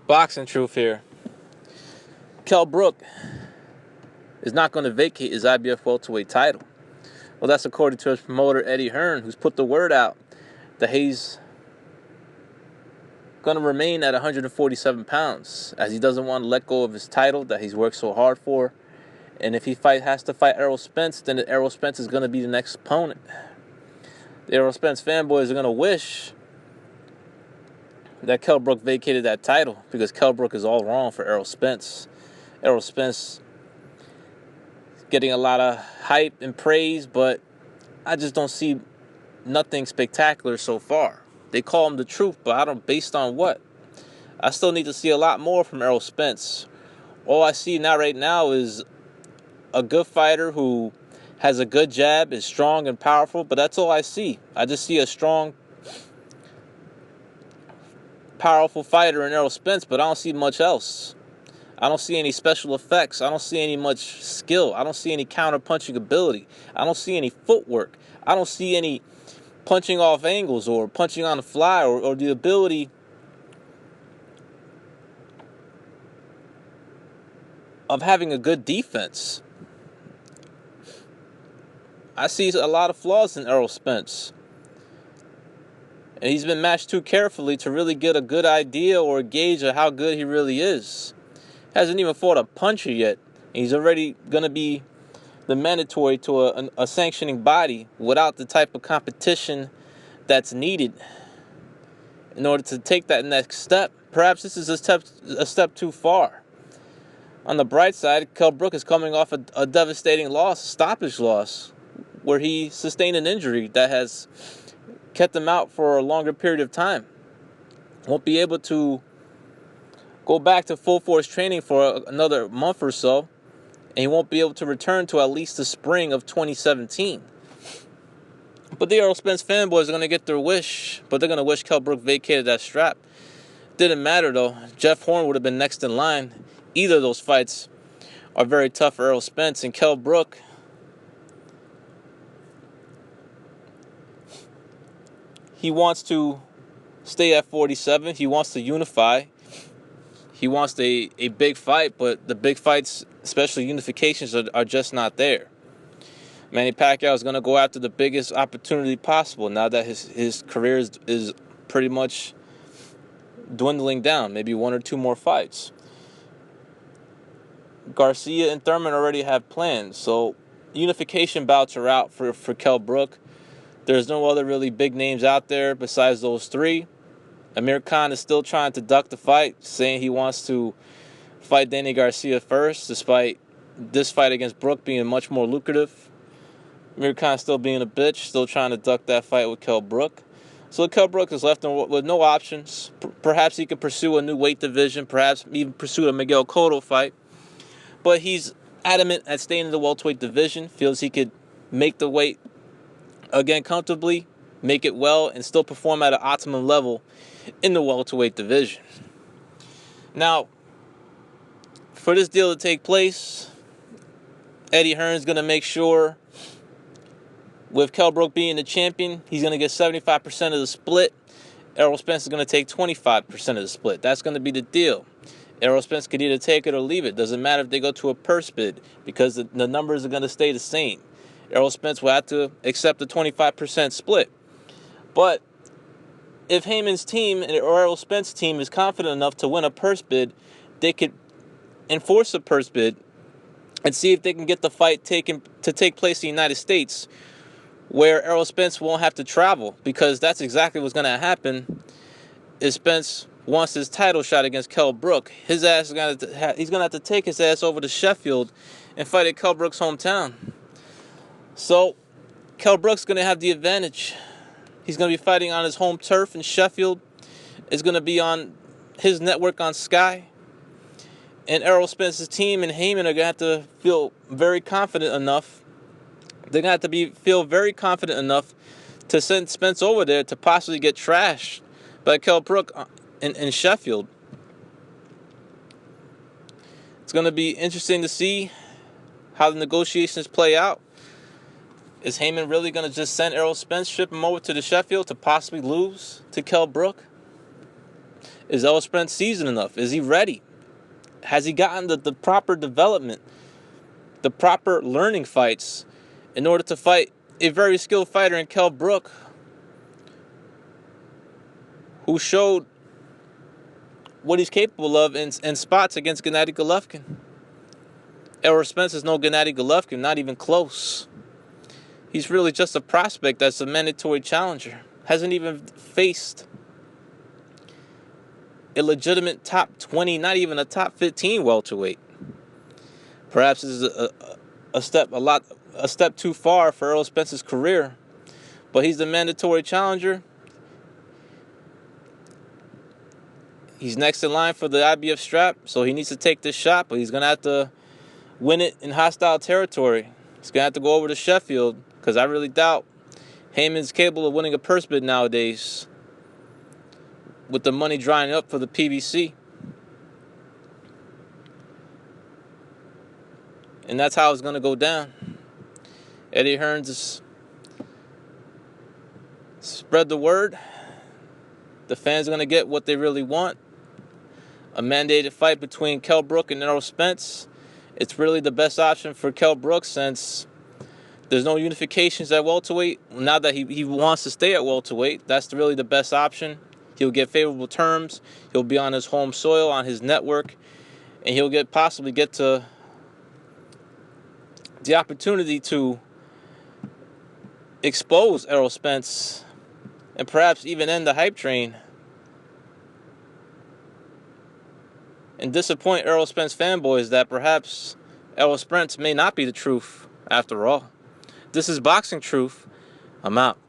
Boxing truth here. Kell Brook is not going to vacate his IBF welterweight title. Well, that's according to his promoter, Eddie Hearn, who's put the word out that he's going to remain at 147 pounds, as he doesn't want to let go of his title that he's worked so hard for. And if he has to fight Errol Spence, then Errol Spence is going to be the next opponent. The Errol Spence fanboys are going to wish that Kell Brook vacated that title, because Kell Brook is all wrong for Errol Spence. Errol Spence getting a lot of hype and praise, but I just don't see nothing spectacular so far. They call him the truth, but I don't. Based on what? I still need to see a lot more from Errol Spence. All I see right now is a good fighter who has a good jab, is strong and powerful, but that's all I see. I just see a strong, powerful fighter in Errol Spence, but I don't see much else. I don't see any special effects. I don't see any much skill. I don't see any counter-punching ability. I don't see any footwork. I don't see any punching off angles or punching on the fly or the ability of having a good defense. I see a lot of flaws in Errol Spence. And he's been matched too carefully to really get a good idea or a gauge of how good he really is. Hasn't even fought a puncher yet. He's already going to be the mandatory to a sanctioning body without the type of competition that's needed in order to take that next step. Perhaps this is a step too far. On the bright side, Kell Brook is coming off a devastating loss, stoppage loss, where he sustained an injury that has kept him out for a longer period of time. Won't be able to go back to full force training for another month or so, and he won't be able to return to at least the spring of 2017. But the Errol Spence fanboys are going to get their wish, but they're going to wish Kell Brook vacated that strap. Didn't matter though. Jeff Horn would have been next in line. Either of those fights are very tough for Errol Spence, and Kell Brook, he wants to stay at 47. He wants to unify. He wants a big fight, but the big fights, especially unifications, are just not there. Manny Pacquiao is going to go after the biggest opportunity possible now that his career is pretty much dwindling down. Maybe one or two more fights. Garcia and Thurman already have plans, so unification bouts are out for Kell Brook. There's no other really big names out there besides those three. Amir Khan is still trying to duck the fight, saying he wants to fight Danny Garcia first, despite this fight against Brook being much more lucrative. Amir Khan still being a bitch, still trying to duck that fight with Kell Brook. So Kell Brook is left with no options. Perhaps he could pursue a new weight division, perhaps even pursue a Miguel Cotto fight. But he's adamant at staying in the welterweight division, feels he could make the weight again comfortably, make it well, and still perform at an optimum level in the welterweight division. Now, for this deal to take place, Eddie Hearn's going to make sure, with Kell Brook being the champion, he's going to get 75% of the split. Errol Spence is going to take 25% of the split. That's going to be the deal. Errol Spence could either take it or leave it. Doesn't matter if they go to a purse bid, because the numbers are going to stay the same. Errol Spence will have to accept the 25% split. But if Heyman's team or Errol Spence's team is confident enough to win a purse bid, they could enforce a purse bid and see if they can get the fight to take place in the United States, where Errol Spence won't have to travel, because that's exactly what's going to happen if Spence wants his title shot against Kell Brook. His ass he's going to have to take his ass over to Sheffield and fight at Kell Brook's hometown. So Kell Brook's going to have the advantage. He's going to be fighting on his home turf in Sheffield. It's going to be on his network on Sky. And Errol Spence's team and Heyman are going to have to feel very confident enough. They're going to have to feel very confident enough to send Spence over there to possibly get trashed by Kell Brook in Sheffield. It's going to be interesting to see how the negotiations play out. Is Heyman really going to just send Errol Spence, ship him over to the Sheffield to possibly lose to Kell Brook? Is Errol Spence seasoned enough? Is he ready? Has he gotten the proper development, the proper learning fights in order to fight a very skilled fighter in Kell Brook, who showed what he's capable of in spots against Gennady Golovkin? Errol Spence is no Gennady Golovkin, not even close. He's really just a prospect that's a mandatory challenger. Hasn't even faced a legitimate top 20, not even a top 15 welterweight. Perhaps this is a step too far for Errol Spence's career, but he's the mandatory challenger. He's next in line for the IBF strap, so he needs to take this shot, but he's going to have to win it in hostile territory. He's going to have to go over to Sheffield, because I really doubt Heyman's capable of winning a purse bid nowadays with the money drying up for the PBC. And that's how it's going to go down. Eddie Hearns has spread the word. The fans are going to get what they really want. A mandated fight between Kell Brook and Errol Spence. It's really the best option for Kell Brook, since there's no unifications at welterweight. Now that he wants to stay at welterweight, that's really the best option. He'll get favorable terms. He'll be on his home soil, on his network, and he'll possibly get to the opportunity to expose Errol Spence and perhaps even end the hype train and disappoint Errol Spence fanboys that perhaps Errol Spence may not be the truth after all. This is Boxing Truth. I'm out.